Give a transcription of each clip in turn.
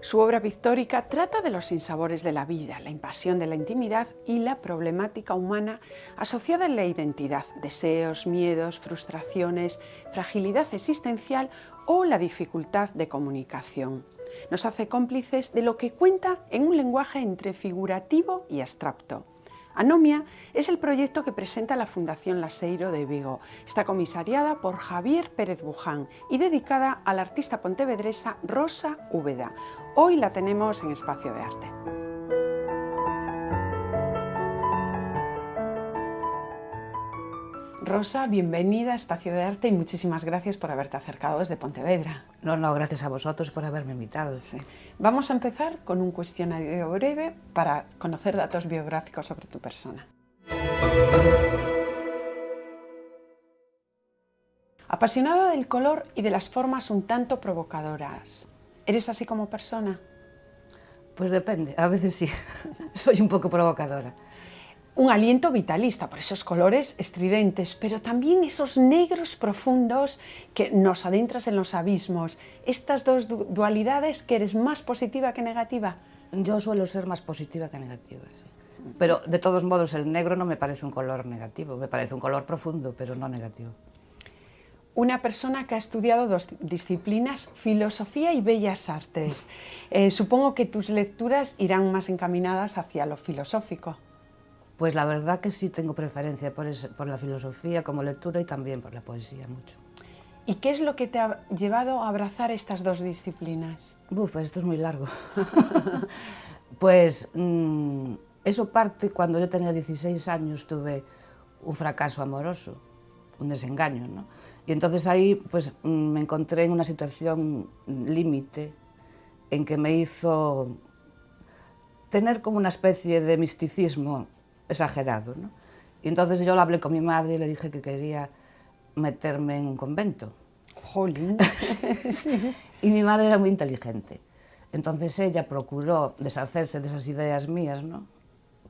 Su obra pictórica trata de los sinsabores de la vida, la invasión de la intimidad y la problemática humana asociada en la identidad, deseos, miedos, frustraciones, fragilidad existencial o la dificultad de comunicación. Nos hace cómplices de lo que cuenta en un lenguaje entre figurativo y abstracto. Anomia es el proyecto que presenta la Fundación Laseiro de Vigo. Está comisariada por Javier Pérez Buján y dedicada a la artista pontevedresa Rosa Úbeda. Hoy la tenemos en Espacio de Arte. Rosa, bienvenida a Espacio de Arte y muchísimas gracias por haberte acercado desde Pontevedra. No, gracias a vosotros por haberme invitado. Sí. Vamos a empezar con un cuestionario breve para conocer datos biográficos sobre tu persona. Apasionada del color y de las formas un tanto provocadoras. ¿Eres así como persona? Pues depende, a veces sí, soy un poco provocadora. Un aliento vitalista por esos colores estridentes, pero también esos negros profundos que nos adentras en los abismos. Estas dos dualidades, ¿que eres más positiva que negativa? Yo suelo ser más positiva que negativa, sí. Pero de todos modos el negro no me parece un color negativo, me parece un color profundo, pero no negativo. Una persona que ha estudiado dos disciplinas, filosofía y bellas artes. Supongo que tus lecturas irán más encaminadas hacia lo filosófico. Pues la verdad que sí tengo preferencia por la filosofía como lectura y también por la poesía mucho. ¿Y qué es lo que te ha llevado a abrazar estas dos disciplinas? Pues esto es muy largo. Pues eso parte cuando yo tenía 16 años, tuve un fracaso amoroso, un desengaño, ¿no? Y entonces ahí pues me encontré en una situación límite en que me hizo tener como una especie de misticismo exagerado, ¿no? Y entonces yo lo hablé con mi madre y le dije que quería meterme en un convento. ¡Jolín! Y mi madre era muy inteligente. Entonces ella procuró deshacerse de esas ideas mías, ¿no?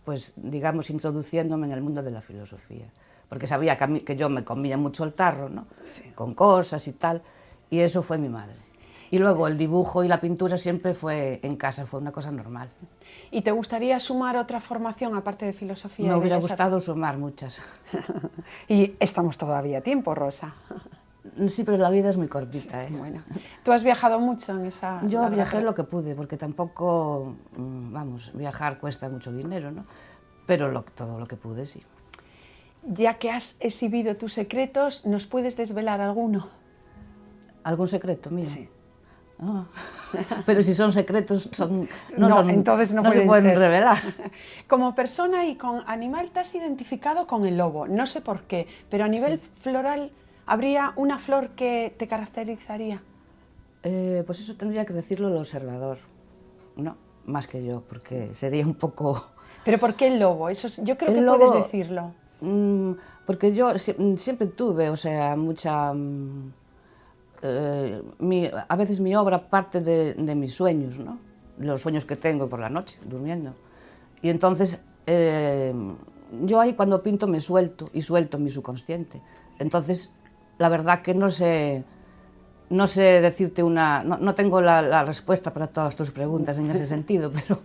Pues digamos introduciéndome en el mundo de la filosofía. Porque sabía que yo me comía mucho el tarro, ¿no? Sí. Con cosas y tal, y eso fue mi madre. Y luego el dibujo y la pintura siempre fue en casa, fue una cosa normal. ¿Y te gustaría sumar otra formación aparte de filosofía? Me hubiera gustado sumar muchas. Y estamos todavía a tiempo, Rosa. Sí, pero la vida es muy cortita, ¿eh? Bueno, ¿tú has viajado mucho en esa...? Yo viajé lo que pude, porque tampoco, vamos, viajar cuesta mucho dinero, ¿no? Pero todo lo que pude, sí. Ya que has exhibido tus secretos, ¿nos puedes desvelar alguno? ¿Algún secreto mío? Sí. Oh. Pero si son secretos, entonces no se pueden revelar. Como persona y con animal te has identificado con el lobo, no sé por qué, pero a nivel floral, ¿habría una flor que te caracterizaría? Pues eso tendría que decirlo el observador, ¿no? Más que yo, porque sería un poco... ¿Pero por qué el lobo? Eso yo creo que lobo, puedes decirlo. Porque yo siempre tuve, o sea, mucha... a veces mi obra parte de mis sueños, ¿no? Los sueños que tengo por la noche, durmiendo. Y entonces, yo ahí cuando pinto me suelto, y suelto mi subconsciente. Entonces, la verdad que no sé decirte una... No tengo la respuesta para todas tus preguntas en ese sentido, pero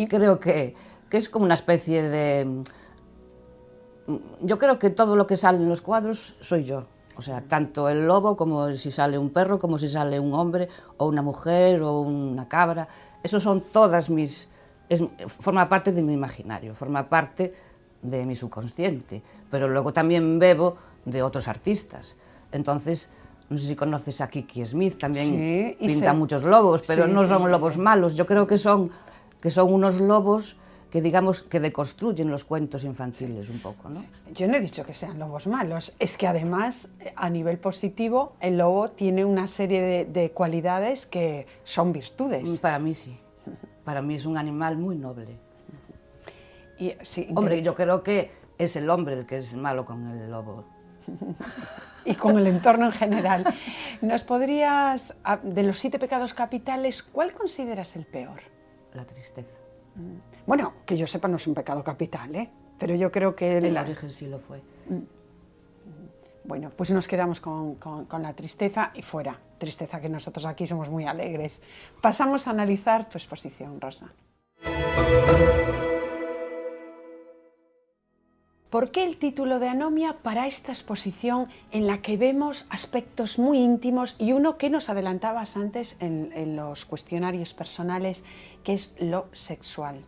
creo que es como una especie de... Yo creo que todo lo que sale en los cuadros soy yo. O sea, tanto el lobo como si sale un perro, como si sale un hombre, o una mujer, o una cabra. Eso son todas mis... forma parte de mi imaginario, forma parte de mi subconsciente. Pero luego también bebo de otros artistas. Entonces, no sé si conoces a Kiki Smith, también pinta muchos lobos, pero no son lobos malos. Yo creo que son unos lobos que digamos que deconstruyen los cuentos infantiles un poco, ¿no? Yo no he dicho que sean lobos malos, es que además a nivel positivo el lobo tiene una serie de cualidades que son virtudes. Para mí sí, para mí es un animal muy noble. Y, sí, hombre, yo creo que es el hombre el que es malo con el lobo. Y con el entorno en general. ¿Nos podrías, de los 7 pecados capitales, cuál consideras el peor? La tristeza. Bueno, que yo sepa no es un pecado capital, ¿eh? Pero yo creo que... El origen sí lo fue. Bueno, pues nos quedamos con la tristeza y fuera. Tristeza, que nosotros aquí somos muy alegres. Pasamos a analizar tu exposición, Rosa. ¿Por qué el título de Anomia para esta exposición en la que vemos aspectos muy íntimos y uno que nos adelantabas antes en los cuestionarios personales, que es lo sexual?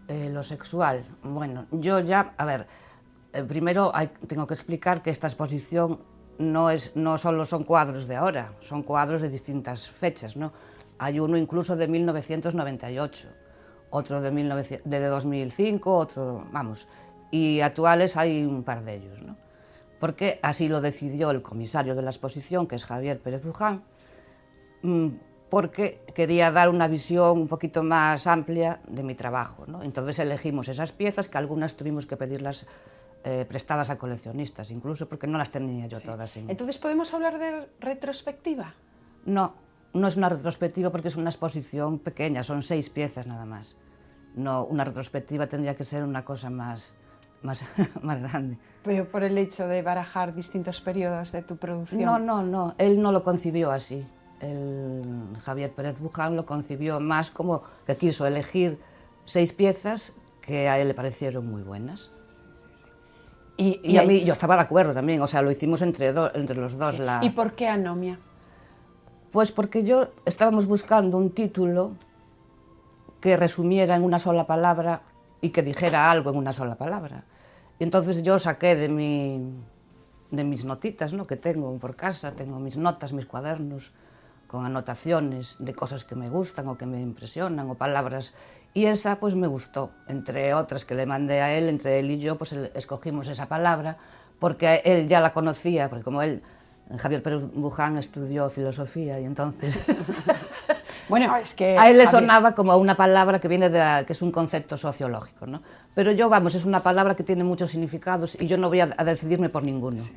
Lo sexual, bueno, yo ya, a ver, primero tengo que explicar que esta exposición no solo son cuadros de ahora, son cuadros de distintas fechas, ¿no? Hay uno incluso de 1998, otro de 2005, otro, vamos, y actuales hay un par de ellos, ¿no? Porque así lo decidió el comisario de la exposición, que es Javier Pérez Buján, porque quería dar una visión un poquito más amplia de mi trabajo, ¿no? Entonces elegimos esas piezas, que algunas tuvimos que pedirlas prestadas a coleccionistas, incluso porque no las tenía yo todas. Entonces, ¿podemos hablar de retrospectiva? No, no es una retrospectiva porque es una exposición pequeña, son 6 piezas nada más. No, una retrospectiva tendría que ser una cosa más grande. Pero por el hecho de barajar distintos periodos de tu producción. No, él no lo concibió así. Javier Pérez Buján lo concibió más como que quiso elegir 6 piezas que a él le parecieron muy buenas. Y a mí, yo estaba de acuerdo también, o sea, lo hicimos entre los dos. Sí. ¿Y por qué Anomia? Pues porque estábamos buscando un título que resumiera en una sola palabra y que dijera algo en una sola palabra. Y entonces yo saqué de mis notitas, ¿no?, que tengo por casa, tengo mis notas, mis cuadernos, con anotaciones de cosas que me gustan o que me impresionan o palabras, y esa pues me gustó, entre otras que le mandé a él, entre él y yo pues escogimos esa palabra porque él ya la conocía, porque como Javier Pérez Buján estudió filosofía y entonces bueno, es que a él le sonaba como una palabra que viene que es un concepto sociológico, ¿no? Pero yo, vamos, es una palabra que tiene muchos significados y yo no voy a decidirme por ninguno. Sí.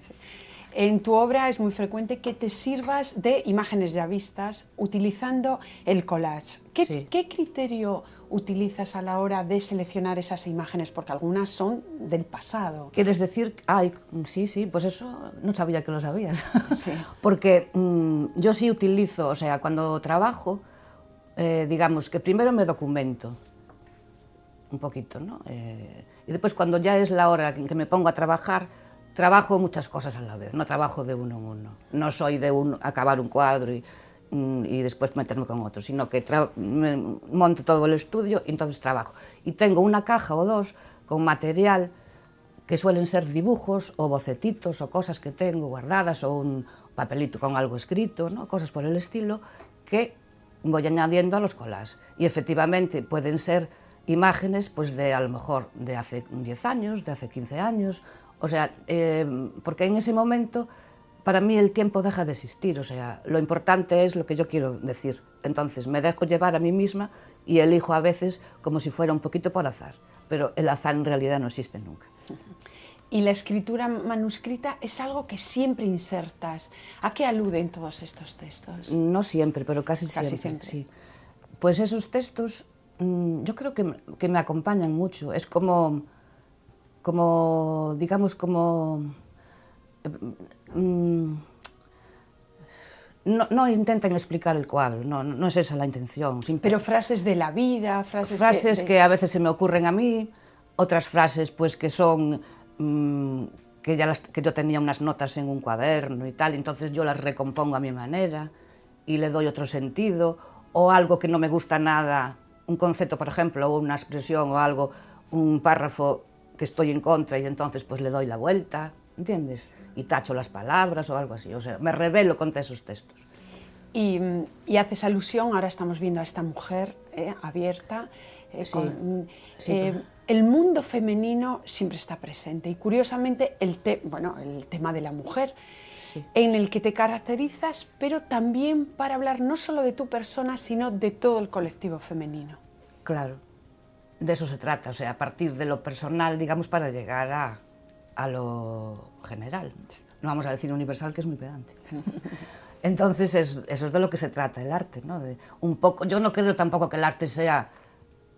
En tu obra es muy frecuente que te sirvas de imágenes ya vistas utilizando el collage. ¿Qué criterio utilizas a la hora de seleccionar esas imágenes? Porque algunas son del pasado. ¿Quieres decir? Ay, sí, pues eso no sabía que lo sabías. Sí. Porque yo sí utilizo, o sea, cuando trabajo, digamos que primero me documento un poquito, ¿no? Y después cuando ya es la hora en que me pongo a trabajar, trabajo muchas cosas a la vez, no trabajo de uno en uno. No soy de acabar un cuadro y después meterme con otro, sino que me monto todo el estudio y entonces trabajo. Y tengo una caja o dos con material que suelen ser dibujos o bocetitos o cosas que tengo guardadas o un papelito con algo escrito, ¿no?, cosas por el estilo, que voy añadiendo a los collages. Y efectivamente pueden ser imágenes pues a lo mejor de hace 10 años, de hace 15 años, o sea, porque en ese momento para mí el tiempo deja de existir, o sea, lo importante es lo que yo quiero decir. Entonces me dejo llevar a mí misma y elijo a veces como si fuera un poquito por azar, pero el azar en realidad no existe nunca. ¿Y la escritura manuscrita es algo que siempre insertas? ¿A qué aluden todos estos textos? No siempre, pero casi siempre. Sí. Pues esos textos yo creo que me acompañan mucho, es como digamos, como no intentan explicar el cuadro, no es esa la intención. Pero frases de la vida, frases que a veces se me ocurren a mí, otras frases pues que son que yo tenía unas notas en un cuaderno y tal, entonces yo las recompongo a mi manera y le doy otro sentido, o algo que no me gusta nada, un concepto, por ejemplo, o una expresión o algo, un párrafo que estoy en contra y entonces pues le doy la vuelta, ¿entiendes? Y tacho las palabras o algo así, o sea, me rebelo contra esos textos. Y haces alusión, ahora estamos viendo a esta mujer abierta, el mundo femenino siempre está presente y curiosamente el tema de la mujer, sí, en el que te caracterizas, pero también para hablar no solo de tu persona, sino de todo el colectivo femenino. Claro. De eso se trata, o sea, a partir de lo personal, digamos, para llegar a lo general. No vamos a decir universal, que es muy pedante. Entonces, eso es de lo que se trata el arte, ¿no? Yo no creo tampoco que el arte sea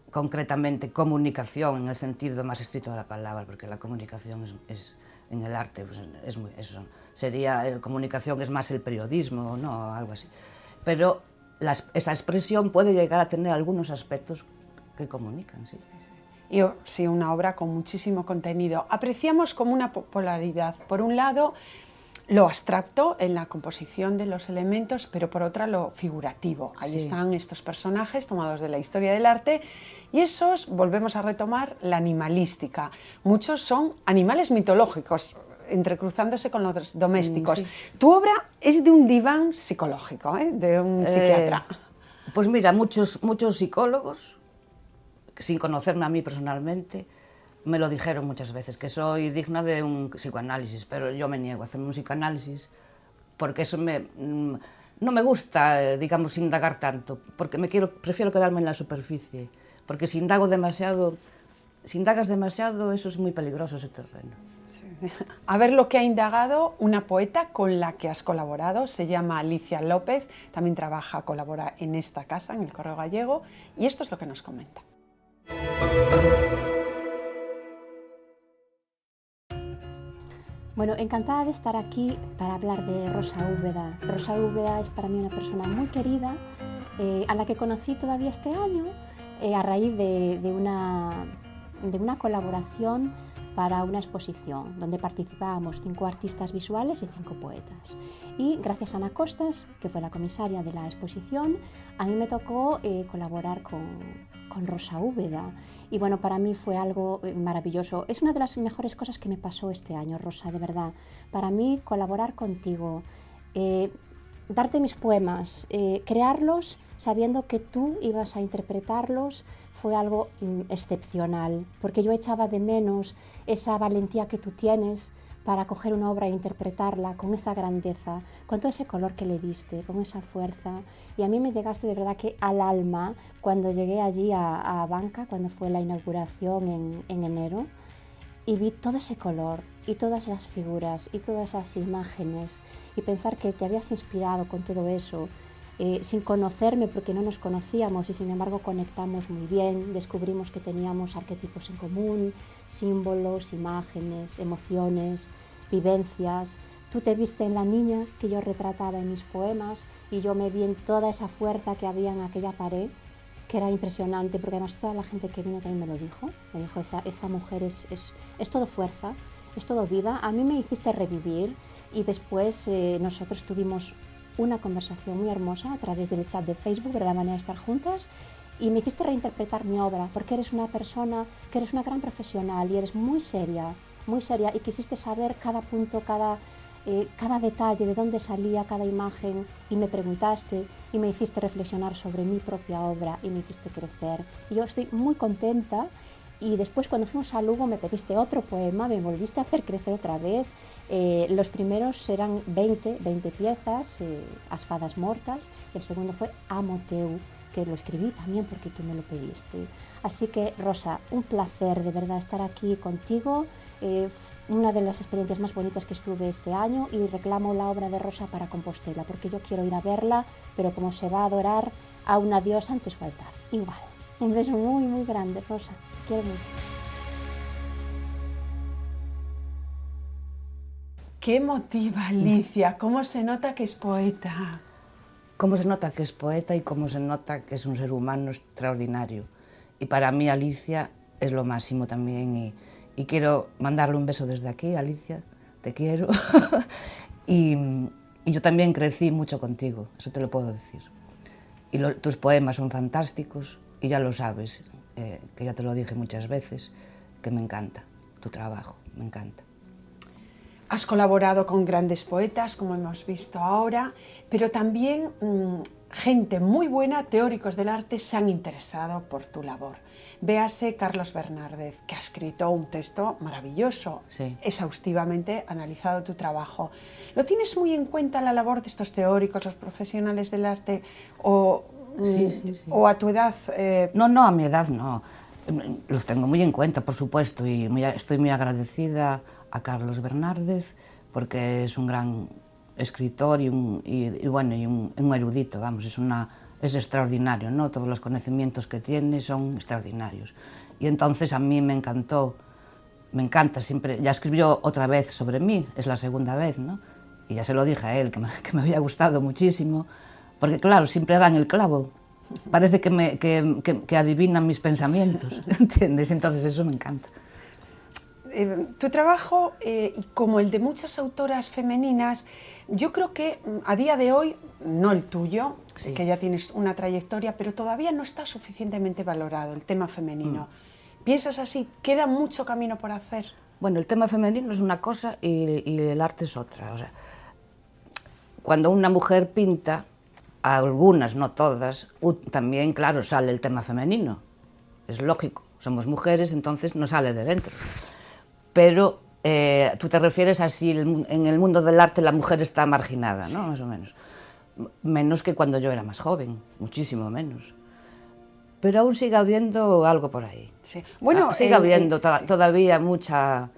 concretamente comunicación en el sentido más estricto de la palabra, porque la comunicación es en el arte pues, eso sería, comunicación es más el periodismo, ¿no? Algo así. Pero esa expresión puede llegar a tener algunos aspectos que comunican, sí. Y sí, una obra con muchísimo contenido. Apreciamos como una polaridad. Por un lado, lo abstracto en la composición de los elementos, pero por otra lo figurativo. Ahí Sí. están estos personajes tomados de la historia del arte y esos, volvemos a retomar, la animalística. Muchos son animales mitológicos, entrecruzándose con los domésticos. Sí. Tu obra es de un diván psicológico, de un psiquiatra. Pues mira, muchos psicólogos, sin conocerme a mí personalmente, me lo dijeron muchas veces, que soy digna de un psicoanálisis, pero yo me niego a hacerme un psicoanálisis porque eso no me gusta, digamos, indagar tanto, porque prefiero quedarme en la superficie, porque si indagas demasiado, eso es muy peligroso, ese terreno. Sí. A ver lo que ha indagado una poeta con la que has colaborado, se llama Alicia López, también colabora en esta casa, en el Correo Gallego, y esto es lo que nos comenta. Bueno, encantada de estar aquí para hablar de Rosa Úbeda. Rosa Úbeda es para mí una persona muy querida, a la que conocí todavía este año a raíz de una colaboración para una exposición donde participábamos 5 artistas visuales y 5 poetas. Y gracias a Ana Costas, que fue la comisaria de la exposición, a mí me tocó colaborar con Rosa Úbeda. Y bueno, para mí fue algo maravilloso. Es una de las mejores cosas que me pasó este año, Rosa, de verdad. Para mí, colaborar contigo, darte mis poemas, crearlos sabiendo que tú ibas a interpretarlos, fue algo excepcional, porque yo echaba de menos esa valentía que tú tienes para coger una obra e interpretarla con esa grandeza, con todo ese color que le diste, con esa fuerza. Y a mí me llegaste de verdad que al alma cuando llegué allí a Banca, cuando fue la inauguración en enero, y vi todo ese color y todas esas figuras y todas esas imágenes, y pensar que te habías inspirado con todo eso, sin conocerme porque no nos conocíamos y sin embargo conectamos muy bien, descubrimos que teníamos arquetipos en común, símbolos, imágenes, emociones, vivencias. Tú te viste en la niña que yo retrataba en mis poemas y yo me vi en toda esa fuerza que había en aquella pared, que era impresionante, porque además toda la gente que vino también me lo dijo, esa mujer es todo fuerza, es todo vida. A mí me hiciste revivir y después nosotros tuvimos una conversación muy hermosa a través del chat de Facebook, de la manera de estar juntas, y me hiciste reinterpretar mi obra, porque eres una persona que eres una gran profesional y eres muy seria, y quisiste saber cada punto, cada detalle, de dónde salía cada imagen, y me preguntaste y me hiciste reflexionar sobre mi propia obra y me hiciste crecer. Y yo estoy muy contenta. Y después, cuando fuimos a Lugo, me pediste otro poema, me volviste a hacer crecer otra vez. Los primeros eran 20 piezas, As fadas mortas, y el segundo fue Amo teu, que lo escribí también porque tú me lo pediste. Así que, Rosa, un placer de verdad estar aquí contigo. Una de las experiencias más bonitas que estuve este año, y reclamo la obra de Rosa para Compostela, porque yo quiero ir a verla, pero como se va a adorar a una diosa antes de altar. Igual. Un beso muy, muy grande, Rosa. Quiero mucho. ¿Qué motiva Alicia? ¿Cómo se nota que es poeta? Cómo se nota que es poeta y cómo se nota que es un ser humano extraordinario. Y para mí Alicia es lo máximo también. Y quiero mandarle un beso desde aquí, Alicia, te quiero. y yo también crecí mucho contigo, eso te lo puedo decir. Y tus poemas son fantásticos y ya lo sabes, que ya te lo dije muchas veces, que me encanta tu trabajo, me encanta. Has colaborado con grandes poetas, como hemos visto ahora, pero también gente muy buena, teóricos del arte, se han interesado por tu labor. Véase Carlos Bernárdez, que ha escrito un texto maravilloso, sí, exhaustivamente analizado tu trabajo. ¿Lo tienes muy en cuenta la labor de estos teóricos, los profesionales del arte, o, sí. o a tu edad? No, a mi edad no. Los tengo muy en cuenta, por supuesto, y estoy muy agradecida a Carlos Bernárdez, porque es un gran escritor y un erudito, vamos, es extraordinario, ¿no? Todos los conocimientos que tiene son extraordinarios. Y entonces a mí me encantó me encanta, siempre, ya escribió otra vez sobre mí, es la segunda vez, ¿no? Y ya se lo dije a él, que me había gustado muchísimo, porque claro, siempre dan el clavo, parece que adivinan mis pensamientos, ¿entiendes? Entonces eso me encanta. Tu trabajo, como el de muchas autoras femeninas, yo creo que a día de hoy, no el tuyo, Sí. que ya tienes una trayectoria, pero todavía no está suficientemente valorado el tema femenino. ¿Piensas así? ¿Queda mucho camino por hacer? Bueno, el tema femenino es una cosa y el arte es otra. O sea, cuando una mujer pinta, algunas, no todas, también, claro, sale el tema femenino. Es lógico, somos mujeres, entonces no sale de dentro. Pero tú te refieres a si en el mundo del arte la mujer está marginada, ¿no? Más o menos. Menos que cuando yo era más joven, muchísimo menos. Pero aún sigue habiendo algo por ahí. Sí. Bueno, sigue habiendo sí. todavía mucha...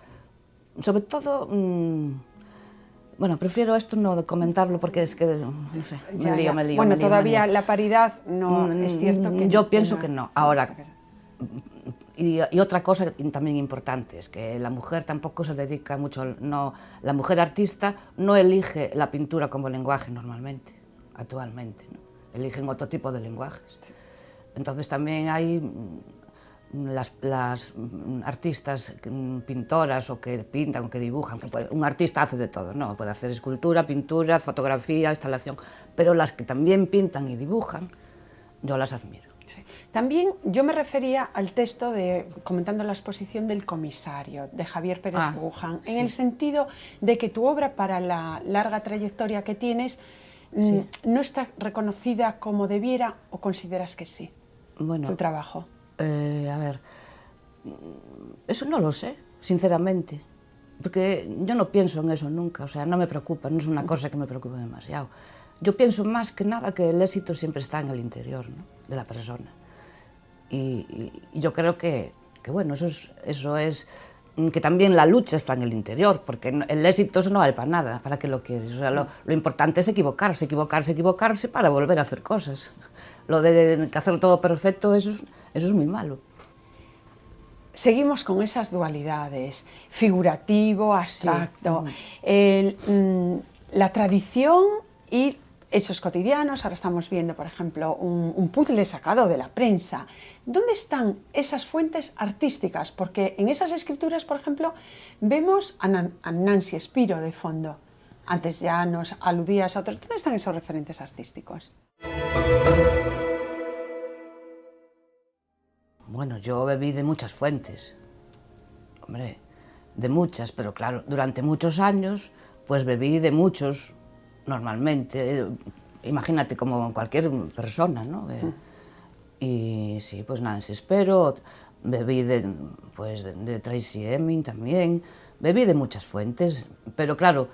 Sobre todo... bueno, prefiero esto no comentarlo porque es que, no sé, me lío. Bueno, todavía la paridad no es cierto que... Yo pienso que no. Ahora, y otra cosa también importante es que la mujer tampoco se dedica mucho... No, la mujer artista no elige la pintura como lenguaje normalmente, actualmente, ¿no? Eligen otro tipo de lenguajes. Sí. Entonces también hay las artistas, pintoras o que pintan o que dibujan, un artista hace de todo, ¿no? Puede hacer escultura, pintura, fotografía, instalación, pero las que también pintan y dibujan, yo las admiro. Sí. También yo me refería al texto comentando la exposición del comisario, de Javier Pérez Puján, en el sentido de que tu obra, para la larga trayectoria que tienes, no está reconocida como debiera, ¿o consideras que sí? Bueno, tu trabajo. A ver, eso no lo sé, sinceramente, porque yo no pienso en eso nunca, o sea, no me preocupa, no es una cosa que me preocupe demasiado. Yo pienso más que nada que el éxito siempre está en el interior, ¿no?, de la persona. Y yo creo que bueno, eso es que también la lucha está en el interior, porque el éxito eso no vale para nada, ¿para qué lo quieres? O sea, lo importante es equivocarse para volver a hacer cosas. Lo de hacerlo todo perfecto, eso es muy malo. Seguimos con esas dualidades, figurativo, abstracto, la tradición y hechos cotidianos. Ahora estamos viendo, por ejemplo, un puzzle sacado de la prensa. ¿Dónde están esas fuentes artísticas? Porque en esas escrituras, por ejemplo, vemos a Nancy Spiro de fondo. Antes ya nos aludías a otros. ¿Dónde están esos referentes artísticos? Bueno, yo bebí de muchas fuentes, hombre, de muchas, pero claro, durante muchos años, pues bebí de muchos, normalmente, imagínate como cualquier persona, ¿no? Y sí, pues Nancy Spero, bebí de Tracey Emin también, bebí de muchas fuentes, pero claro,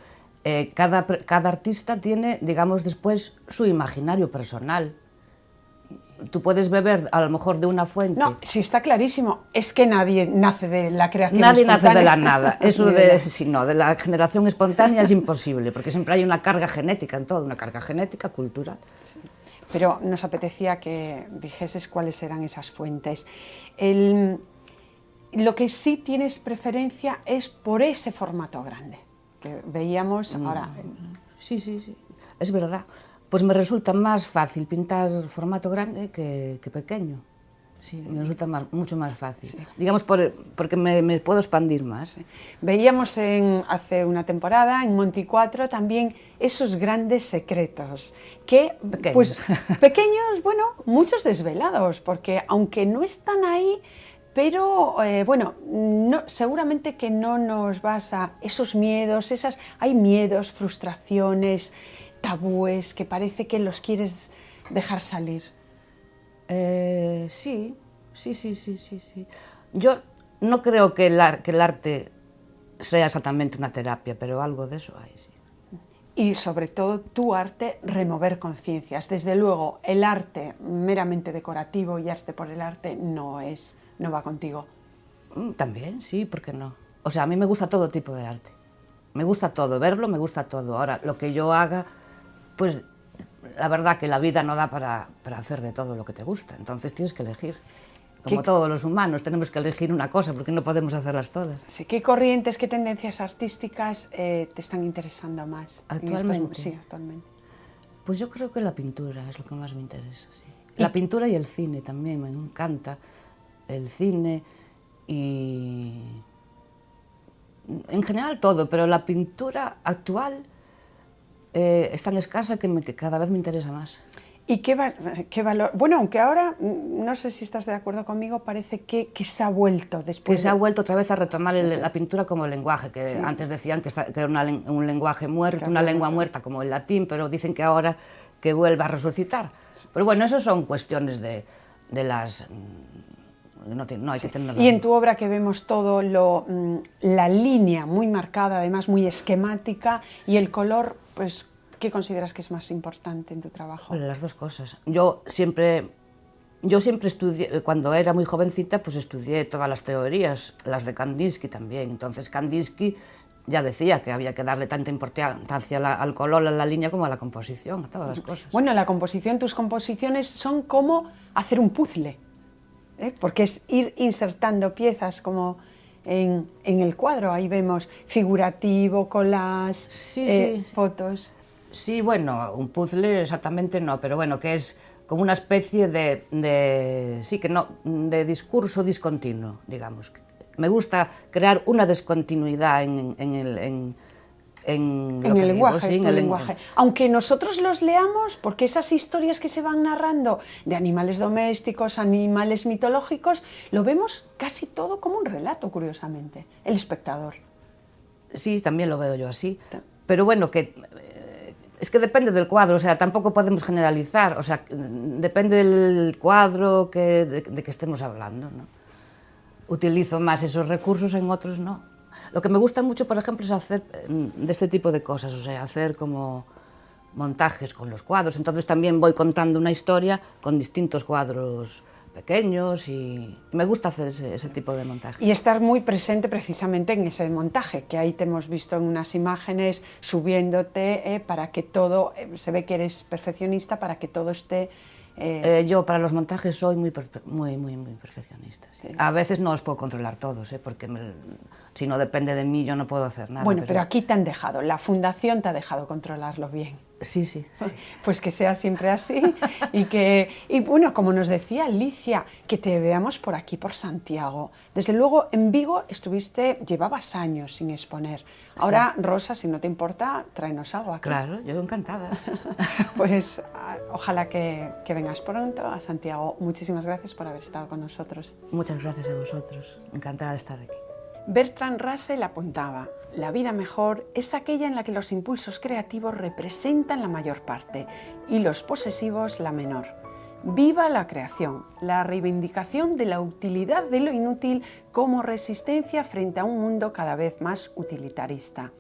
cada artista tiene, digamos, después su imaginario personal. Tú puedes beber a lo mejor de una fuente. No, sí, está clarísimo. Es que nadie nace de la creación espontánea. Nadie nace de la nada. Eso de la generación espontánea es imposible, porque siempre hay una carga genética en todo, una carga genética cultural. Sí. Pero nos apetecía que dijeses cuáles eran esas fuentes. Lo que sí tienes preferencia es por ese formato grande, que veíamos ahora. Sí, es verdad. Pues me resulta más fácil pintar formato grande que pequeño. Sí, me resulta mucho más fácil. Sí. Digamos, porque me puedo expandir más. Sí. Veíamos hace una temporada, en Monty 4, también esos grandes secretos. Que, pequeños. Pues, pequeños, bueno, muchos desvelados, porque aunque no están ahí, pero bueno, seguramente que no nos vas a... Esos miedos, hay miedos, frustraciones, tabúes que parece que los quieres dejar salir. Sí. Yo no creo que el arte sea exactamente una terapia, pero algo de eso hay, sí. Y sobre todo tu arte, remover conciencias. Desde luego, el arte meramente decorativo y arte por el arte no va contigo. También, sí, ¿por qué no? O sea, a mí me gusta todo tipo de arte. Me gusta todo, verlo me gusta todo. Ahora, lo que yo haga, pues la verdad que la vida no da para hacer de todo lo que te gusta, entonces tienes que elegir. como todos los humanos, tenemos que elegir una cosa porque no podemos hacerlas todas. Sí, ¿qué corrientes, qué tendencias artísticas te están interesando más? ¿Actualmente? Sí, actualmente. Pues yo creo que la pintura es lo que más me interesa, sí. La pintura y el cine también, me encanta el cine y en general todo, pero la pintura actual es tan escasa que cada vez me interesa más. ¿Y qué valor? Bueno, aunque ahora, no sé si estás de acuerdo conmigo, parece que se ha vuelto después. Que se ha vuelto otra vez a retomar la pintura como lenguaje, que antes decían que era un lenguaje muerto, una lengua muerta como el latín, pero dicen que ahora que vuelve a resucitar. Pero bueno, eso son cuestiones de las... No hay que tenerlas. Y en tu obra que vemos todo la línea muy marcada, además muy esquemática, y el color, pues, ¿qué consideras que es más importante en tu trabajo? Bueno, las dos cosas. Yo siempre estudié, cuando era muy jovencita, pues estudié todas las teorías, las de Kandinsky también. Entonces Kandinsky ya decía que había que darle tanta importancia al color, a la línea, como a la composición, a todas las cosas. Bueno, la composición, tus composiciones son como hacer un puzzle, porque es ir insertando piezas como en el cuadro. Ahí vemos figurativo, collage, fotos. Sí, bueno, un puzzle exactamente no, pero bueno, que es como una especie de discurso discontinuo, digamos. Me gusta crear una discontinuidad en el lenguaje. Aunque nosotros los leamos, porque esas historias que se van narrando de animales domésticos, animales mitológicos, lo vemos casi todo como un relato, curiosamente, el espectador. Sí, también lo veo yo así, pero bueno, es que depende del cuadro, o sea, tampoco podemos generalizar, o sea, depende del cuadro de que estemos hablando, ¿no? Utilizo más esos recursos, en otros no. Lo que me gusta mucho, por ejemplo, es hacer de este tipo de cosas, o sea, hacer como montajes con los cuadros. Entonces también voy contando una historia con distintos cuadros pequeños y me gusta hacer ese tipo de montajes. Y estar muy presente precisamente en ese montaje, que ahí te hemos visto en unas imágenes subiéndote para que todo, se ve que eres perfeccionista, para que todo esté... Yo para los montajes soy muy perfeccionista. Sí. A veces no los puedo controlar todos, porque si no depende de mí yo no puedo hacer nada. Bueno, pero aquí te han dejado, la fundación te ha dejado controlarlo bien. Sí. Pues que sea siempre así y bueno, como nos decía Alicia, que te veamos por aquí, por Santiago. Desde luego en Vigo llevabas años sin exponer. Ahora, sí. Rosa, si no te importa, tráenos algo aquí. Claro, yo encantada. Pues ojalá que vengas pronto a Santiago. Muchísimas gracias por haber estado con nosotros. Muchas gracias a vosotros, encantada de estar aquí. Bertrand Russell apuntaba: la vida mejor es aquella en la que los impulsos creativos representan la mayor parte y los posesivos la menor. Viva la creación, la reivindicación de la utilidad de lo inútil como resistencia frente a un mundo cada vez más utilitarista.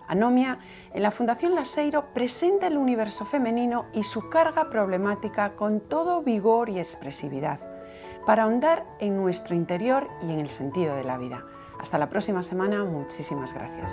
Anomia, en la Fundación Laseiro, presenta el universo femenino y su carga problemática con todo vigor y expresividad, para ahondar en nuestro interior y en el sentido de la vida. Hasta la próxima semana, muchísimas gracias.